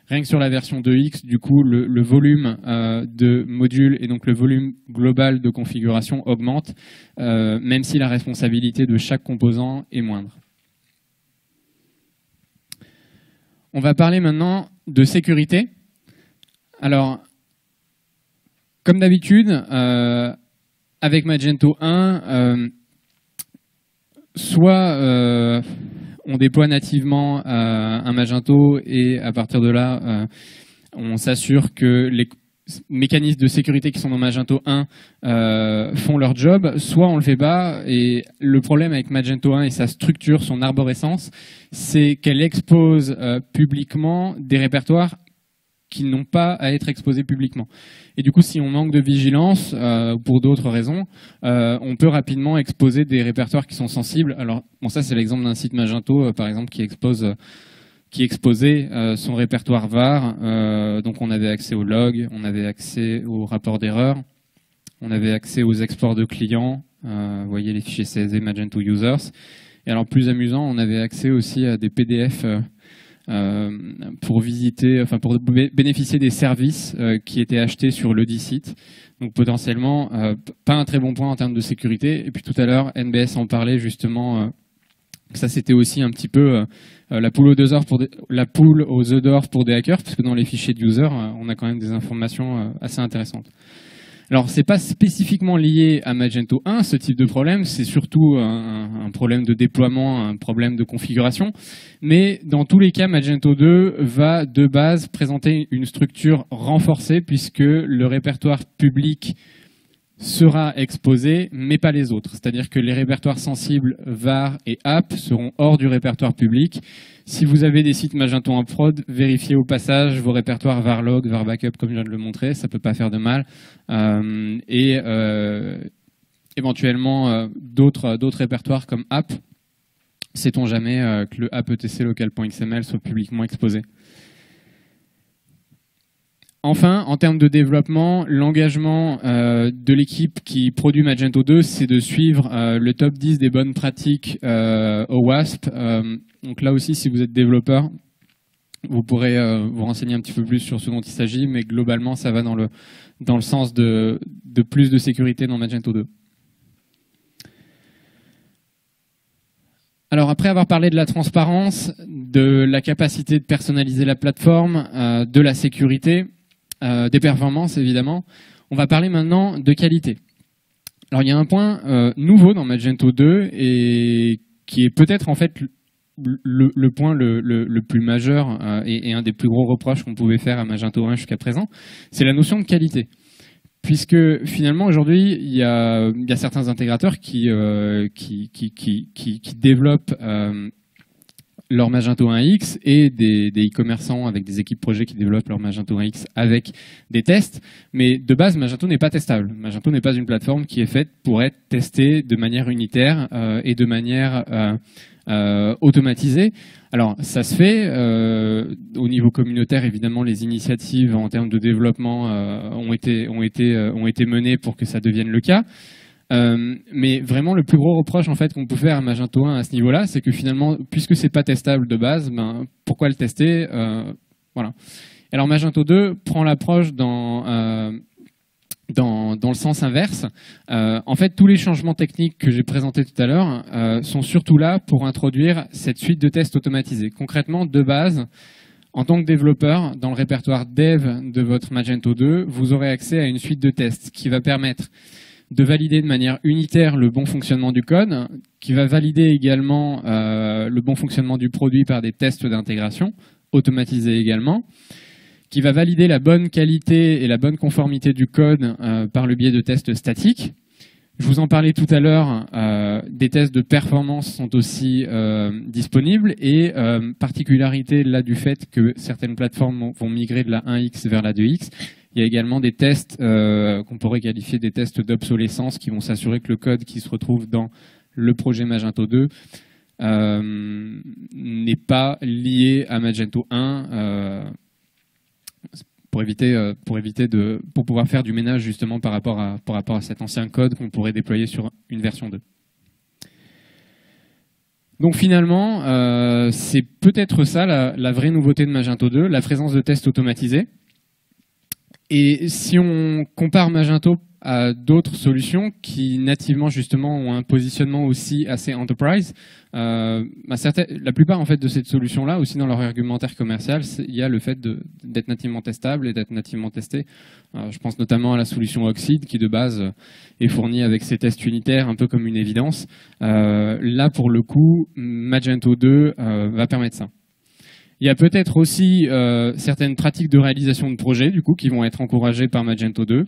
[SPEAKER 1] rien que sur la version 2X, du coup, le volume de modules et donc le volume global de configuration augmente, même si la responsabilité de chaque composant est moindre. On va parler maintenant de sécurité. Alors, comme d'habitude, avec Magento 1, soit on déploie nativement un Magento et à partir de là, on s'assure que les mécanismes de sécurité qui sont dans Magento 1 font leur job, soit on le fait pas. Et le problème avec Magento 1 et sa structure, son arborescence, c'est qu'elle expose publiquement des répertoires qui n'ont pas à être exposés publiquement. Et du coup, si on manque de vigilance, pour d'autres raisons, on peut rapidement exposer des répertoires qui sont sensibles. Alors, bon, ça c'est l'exemple d'un site Magento, par exemple, qui exposait son répertoire var. Donc on avait accès aux logs, on avait accès aux rapports d'erreur, on avait accès aux exports de clients, vous voyez les fichiers CSV Magento Users. Et alors plus amusant, on avait accès aussi à des PDF pour visiter, enfin pour bénéficier des services qui étaient achetés sur le dit site. Donc potentiellement, pas un très bon point en termes de sécurité. Et puis tout à l'heure, NBS en parlait justement, que ça c'était aussi un petit peu la poule aux œufs d'or pour des hackers, parce que dans les fichiers de user, on a quand même des informations assez intéressantes. Alors, c'est pas spécifiquement lié à Magento 1, ce type de problème, c'est surtout un problème de déploiement, un problème de configuration. Mais dans tous les cas, Magento 2 va de base présenter une structure renforcée, puisque le répertoire public sera exposé, mais pas les autres. C'est-à-dire que les répertoires sensibles var et app seront hors du répertoire public. Si vous avez des sites Magento en prod, vérifiez au passage vos répertoires var log, var backup, comme je viens de le montrer, ça peut pas faire de mal. Éventuellement d'autres répertoires comme app, sait-on jamais que le app.etc local.xml soit publiquement exposé. Enfin, en termes de développement, l'engagement de l'équipe qui produit Magento 2, c'est de suivre le top 10 des bonnes pratiques au WASP. Donc là aussi, si vous êtes développeur, vous pourrez vous renseigner un petit peu plus sur ce dont il s'agit, mais globalement, ça va dans le sens de plus de sécurité dans Magento 2. Alors après avoir parlé de la transparence, de la capacité de personnaliser la plateforme, de la sécurité, des performances évidemment, on va parler maintenant de qualité. Alors il y a un point nouveau dans Magento 2 et qui est peut-être en fait le point le plus majeur et un des plus gros reproches qu'on pouvait faire à Magento 1 jusqu'à présent, c'est la notion de qualité. Puisque finalement aujourd'hui il y a certains intégrateurs qui développent leur Magento 1X et des e-commerçants avec des équipes projets qui développent leur Magento 1X avec des tests. Mais de base, Magento n'est pas testable. Magento n'est pas une plateforme qui est faite pour être testée de manière unitaire et de manière automatisée. Alors, ça se fait. Au niveau communautaire, évidemment, les initiatives en termes de développement ont été menées pour que ça devienne le cas. Mais vraiment, le plus gros reproche en fait qu'on peut faire à Magento 1 à ce niveau-là, c'est que finalement, puisque c'est pas testable de base, ben pourquoi le tester voilà. Alors Magento 2 prend l'approche dans le sens inverse. En fait, tous les changements techniques que j'ai présentés tout à l'heure sont surtout là pour introduire cette suite de tests automatisés. Concrètement, de base, en tant que développeur, dans le répertoire dev de votre Magento 2, vous aurez accès à une suite de tests qui va permettre de valider de manière unitaire le bon fonctionnement du code, qui va valider également le bon fonctionnement du produit par des tests d'intégration, automatisés également, qui va valider la bonne qualité et la bonne conformité du code par le biais de tests statiques. Je vous en parlais tout à l'heure, des tests de performance sont aussi disponibles et particularité là du fait que certaines plateformes vont migrer de la 1X vers la 2X, il y a également des tests qu'on pourrait qualifier des tests d'obsolescence qui vont s'assurer que le code qui se retrouve dans le projet Magento 2 n'est pas lié à Magento 1 pour pouvoir faire du ménage justement par rapport à cet ancien code qu'on pourrait déployer sur une version 2. Donc finalement, c'est peut-être ça la vraie nouveauté de Magento 2, la présence de tests automatisés. Et si on compare Magento à d'autres solutions qui nativement justement ont un positionnement aussi assez enterprise, la plupart en fait de ces solutions-là, aussi dans leur argumentaire commercial, il y a le fait d'être nativement testable et d'être nativement testé. Je pense notamment à la solution Oxide qui de base est fournie avec ses tests unitaires un peu comme une évidence. Là pour le coup, Magento 2 va permettre ça. Il y a peut-être aussi certaines pratiques de réalisation de projets du coup, qui vont être encouragées par Magento 2.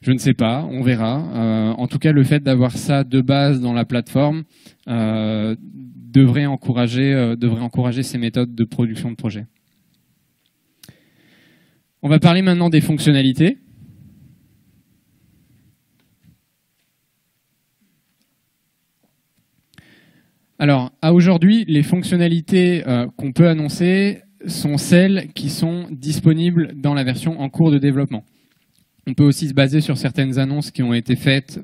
[SPEAKER 1] Je ne sais pas, on verra. En tout cas, le fait d'avoir ça de base dans la plateforme devrait encourager ces méthodes de production de projets. On va parler maintenant des fonctionnalités. Alors, à aujourd'hui, les fonctionnalités qu'on peut annoncer sont celles qui sont disponibles dans la version en cours de développement. On peut aussi se baser sur certaines annonces qui ont été faites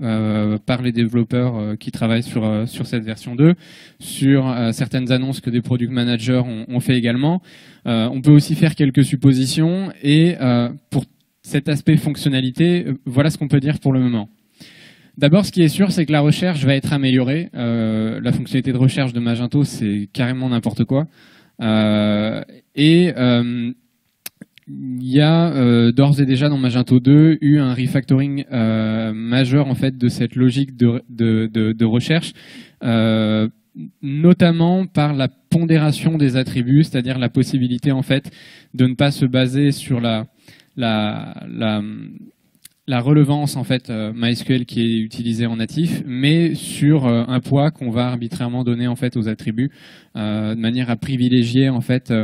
[SPEAKER 1] par les développeurs qui travaillent sur cette version 2, sur certaines annonces que des product managers ont fait également. On peut aussi faire quelques suppositions et pour cet aspect fonctionnalité, voilà ce qu'on peut dire pour le moment. D'abord, ce qui est sûr, c'est que la recherche va être améliorée. La fonctionnalité de recherche de Magento, c'est carrément n'importe quoi. Il y a d'ores et déjà dans Magento 2 eu un refactoring majeur en fait de cette logique de recherche, notamment par la pondération des attributs, c'est-à-dire la possibilité en fait de ne pas se baser sur la relevance en fait MySQL qui est utilisée en natif, mais sur un poids qu'on va arbitrairement donner en fait aux attributs de manière à privilégier en fait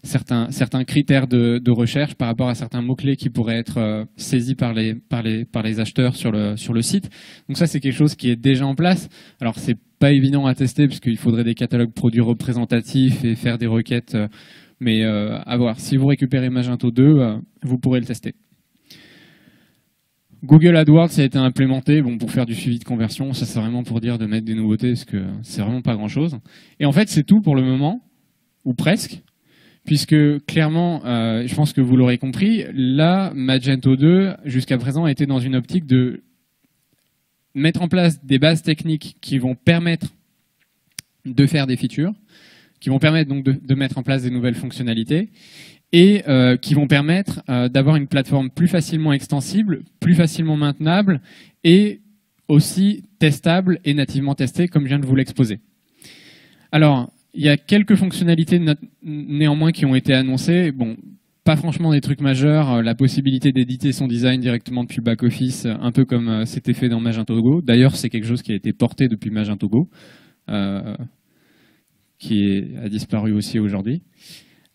[SPEAKER 1] certains critères de recherche par rapport à certains mots-clés qui pourraient être saisis par les acheteurs sur le site. Donc ça c'est quelque chose qui est déjà en place. Alors c'est pas évident à tester puisqu'il faudrait des catalogues produits représentatifs et faire des requêtes, mais à voir. Si vous récupérez Magento 2, vous pourrez le tester. Google AdWords ça a été implémenté pour faire du suivi de conversion, ça c'est vraiment pour dire de mettre des nouveautés parce que c'est vraiment pas grand chose. Et en fait c'est tout pour le moment, ou presque, puisque clairement, je pense que vous l'aurez compris, là Magento 2 jusqu'à présent a été dans une optique de mettre en place des bases techniques qui vont permettre de faire des features, qui vont permettre donc de mettre en place des nouvelles fonctionnalités, et qui vont permettre d'avoir une plateforme plus facilement extensible, plus facilement maintenable et aussi testable et nativement testée comme je viens de vous l'exposer. Alors, il y a quelques fonctionnalités néanmoins qui ont été annoncées. Bon, pas franchement des trucs majeurs, la possibilité d'éditer son design directement depuis back-office, un peu comme c'était fait dans Magento Go. D'ailleurs, c'est quelque chose qui a été porté depuis Magento Go. a disparu aussi aujourd'hui.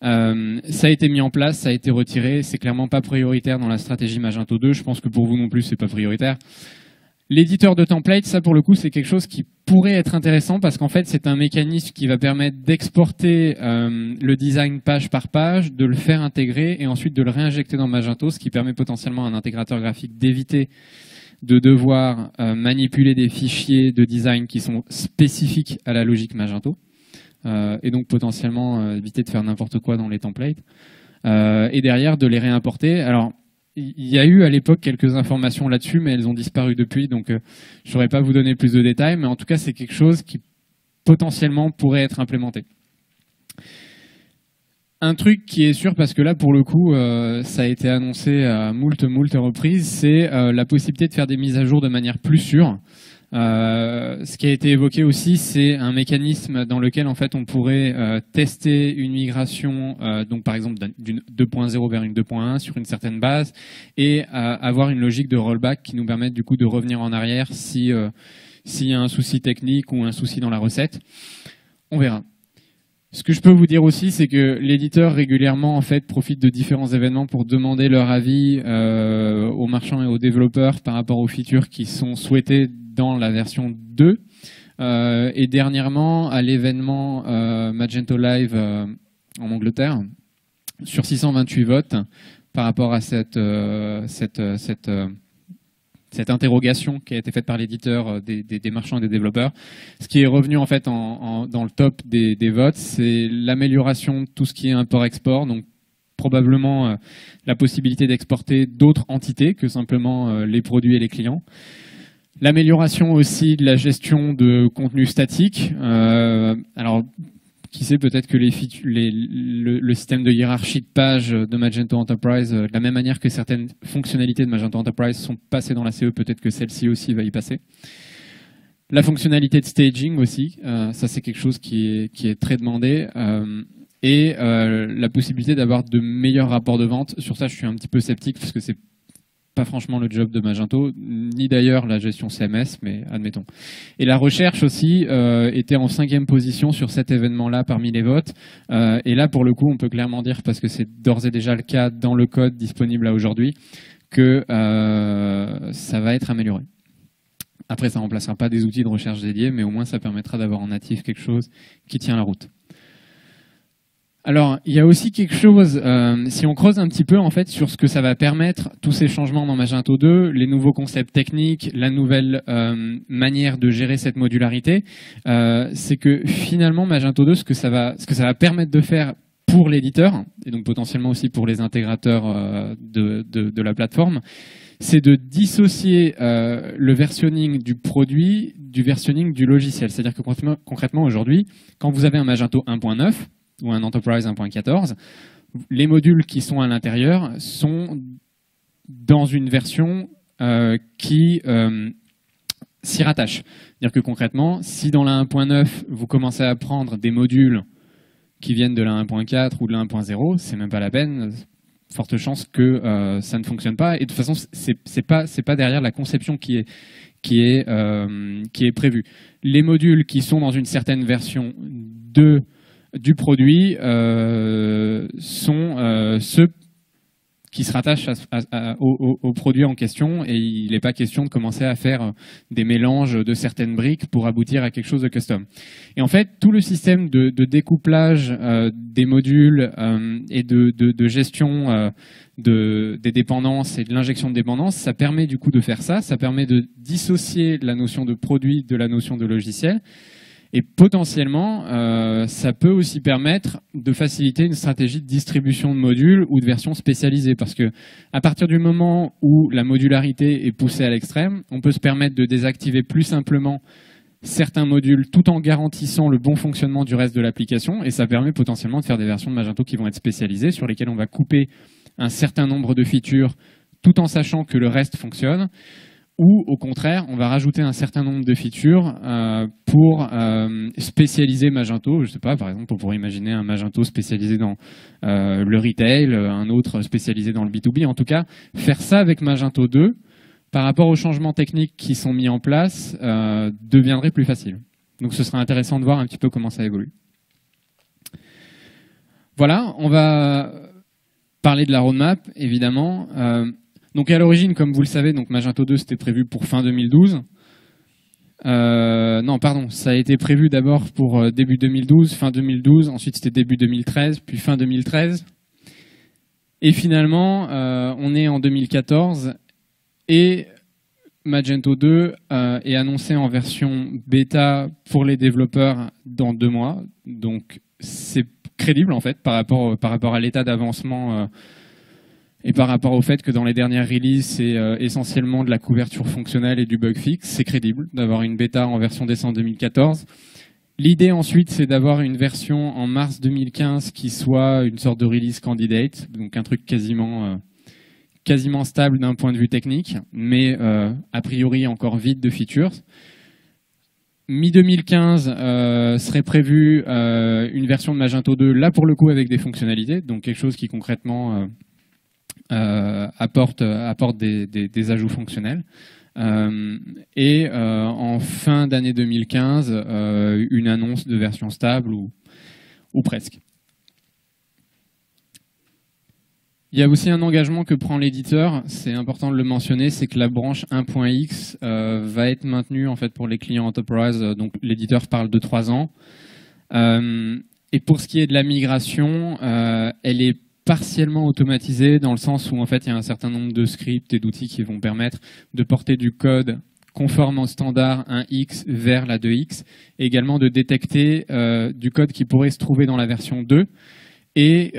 [SPEAKER 1] Ça a été mis en place, ça a été retiré, c'est clairement pas prioritaire dans la stratégie Magento 2, je pense que pour vous non plus c'est pas prioritaire. L'éditeur de template, ça pour le coup c'est quelque chose qui pourrait être intéressant parce qu'en fait c'est un mécanisme qui va permettre d'exporter le design page par page, de le faire intégrer et ensuite de le réinjecter dans Magento, ce qui permet potentiellement à un intégrateur graphique d'éviter de devoir manipuler des fichiers de design qui sont spécifiques à la logique Magento. Et donc potentiellement éviter de faire n'importe quoi dans les templates. Et derrière, de les réimporter. Alors, il y a eu à l'époque quelques informations là-dessus, mais elles ont disparu depuis, donc je ne saurais pas vous donner plus de détails, mais en tout cas, c'est quelque chose qui potentiellement pourrait être implémenté. Un truc qui est sûr, parce que là, pour le coup, ça a été annoncé à moult reprises, c'est la possibilité de faire des mises à jour de manière plus sûre. Ce qui a été évoqué aussi, c'est un mécanisme dans lequel en fait on pourrait tester une migration, donc par exemple d'une 2.0 vers une 2.1 sur une certaine base, et avoir une logique de rollback qui nous permette du coup de revenir en arrière s'il y a un souci technique ou un souci dans la recette. On verra. Ce que je peux vous dire aussi, c'est que l'éditeur régulièrement en fait profite de différents événements pour demander leur avis aux marchands et aux développeurs par rapport aux features qui sont souhaitées dans la version 2. Et dernièrement, à l'événement Magento Live en Angleterre, sur 628 votes, par rapport à cette interrogation qui a été faite par l'éditeur des marchands et des développeurs. Ce qui est revenu en fait dans le top des votes, c'est l'amélioration de tout ce qui est import-export, donc probablement la possibilité d'exporter d'autres entités que simplement les produits et les clients. L'amélioration aussi de la gestion de contenu statique. Alors, qui sait, peut-être que le système de hiérarchie de page de Magento Enterprise, de la même manière que certaines fonctionnalités de Magento Enterprise sont passées dans la CE, peut-être que celle-ci aussi va y passer. La fonctionnalité de staging aussi, ça c'est quelque chose qui est très demandé. Et la possibilité d'avoir de meilleurs rapports de vente. Sur ça, je suis un petit peu sceptique parce que c'est pas franchement le job de Magento, ni d'ailleurs la gestion CMS, mais admettons. Et la recherche aussi était en 5e position sur cet événement-là parmi les votes. Et là, pour le coup, on peut clairement dire, parce que c'est d'ores et déjà le cas dans le code disponible là aujourd'hui, que ça va être amélioré. Après, ça ne remplacera pas des outils de recherche dédiés, mais au moins ça permettra d'avoir en natif quelque chose qui tient la route. Alors, il y a aussi quelque chose, si on creuse un petit peu en fait sur ce que ça va permettre, tous ces changements dans Magento 2, les nouveaux concepts techniques, la nouvelle manière de gérer cette modularité, c'est que finalement Magento 2, ce que ça va permettre de faire pour l'éditeur, et donc potentiellement aussi pour les intégrateurs de la plateforme, c'est de dissocier le versionning du produit du versionning du logiciel. C'est-à-dire que concrètement aujourd'hui, quand vous avez un Magento 1.9, ou un Enterprise 1.14, les modules qui sont à l'intérieur sont dans une version qui s'y rattache. C'est-à-dire que concrètement, si dans la 1.9, vous commencez à prendre des modules qui viennent de la 1.4 ou de la 1.0, c'est même pas la peine, forte chance que ça ne fonctionne pas. Et de toute façon, c'est pas derrière la conception qui est prévue. Les modules qui sont dans une certaine version du produit sont ceux qui se rattachent au produit en question, et il n'est pas question de commencer à faire des mélanges de certaines briques pour aboutir à quelque chose de custom. Et en fait, tout le système de découplage des modules et de gestion des dépendances et de l'injection de dépendances, ça permet du coup de faire ça, ça permet de dissocier la notion de produit de la notion de logiciel. Et potentiellement, ça peut aussi permettre de faciliter une stratégie de distribution de modules ou de versions spécialisées. Parce que à partir du moment où la modularité est poussée à l'extrême, on peut se permettre de désactiver plus simplement certains modules tout en garantissant le bon fonctionnement du reste de l'application. Et ça permet potentiellement de faire des versions de Magento qui vont être spécialisées, sur lesquelles on va couper un certain nombre de features tout en sachant que le reste fonctionne. Ou au contraire, on va rajouter un certain nombre de features pour spécialiser Magento. Je sais pas, par exemple, on pourrait imaginer un Magento spécialisé dans le retail, un autre spécialisé dans le B2B. En tout cas, faire ça avec Magento 2, par rapport aux changements techniques qui sont mis en place, deviendrait plus facile. Donc ce sera intéressant de voir un petit peu comment ça évolue. Voilà, on va parler de la roadmap, évidemment. Donc à l'origine, comme vous le savez, donc Magento 2 c'était prévu pour fin 2012. Non, pardon, ça a été prévu d'abord pour début 2012, fin 2012, ensuite c'était début 2013, puis fin 2013. Et finalement, on est en 2014 et Magento 2 est annoncé en version bêta pour les développeurs dans 2 mois. Donc c'est crédible en fait par rapport à l'état d'avancement et par rapport au fait que dans les dernières releases c'est essentiellement de la couverture fonctionnelle et du bug fix. C'est crédible d'avoir une bêta en version décembre 2014. L'idée ensuite c'est d'avoir une version en mars 2015 qui soit une sorte de release candidate, donc un truc quasiment stable d'un point de vue technique, mais a priori encore vide de features. Mi-2015 serait prévu une version de Magento 2, là pour le coup avec des fonctionnalités, donc quelque chose qui concrètement apporte des ajouts fonctionnels. Et en fin d'année 2015, une annonce de version stable ou presque. Il y a aussi un engagement que prend l'éditeur, c'est important de le mentionner, c'est que la branche 1.x va être maintenue en fait pour les clients enterprise, donc l'éditeur parle de 3 ans. Et pour ce qui est de la migration, elle est partiellement automatisée dans le sens où en fait il y a un certain nombre de scripts et d'outils qui vont permettre de porter du code conforme au standard 1x vers la 2x, et également de détecter du code qui pourrait se trouver dans la version 2 et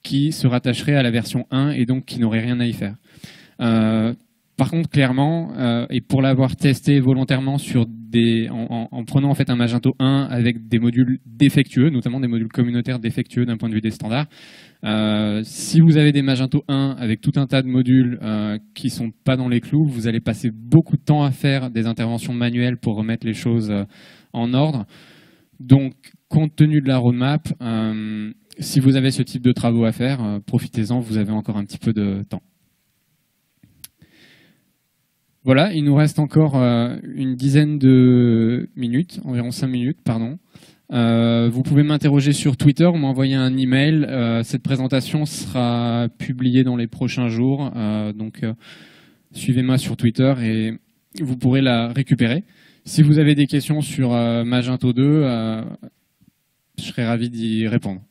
[SPEAKER 1] qui se rattacherait à la version 1 et donc qui n'aurait rien à y faire. Par contre, clairement, et pour l'avoir testé volontairement en prenant en fait un Magento 1 avec des modules défectueux, notamment des modules communautaires défectueux d'un point de vue des standards, si vous avez des Magento 1 avec tout un tas de modules qui ne sont pas dans les clous, vous allez passer beaucoup de temps à faire des interventions manuelles pour remettre les choses en ordre. Donc, compte tenu de la roadmap, si vous avez ce type de travaux à faire, profitez-en, vous avez encore un petit peu de temps. Voilà, il nous reste encore une dizaine de minutes, environ 5 minutes, pardon. Vous pouvez m'interroger sur Twitter ou m'envoyer un email. Cette présentation sera publiée dans les prochains jours, donc suivez-moi sur Twitter et vous pourrez la récupérer. Si vous avez des questions sur Magento 2, je serai ravi d'y répondre.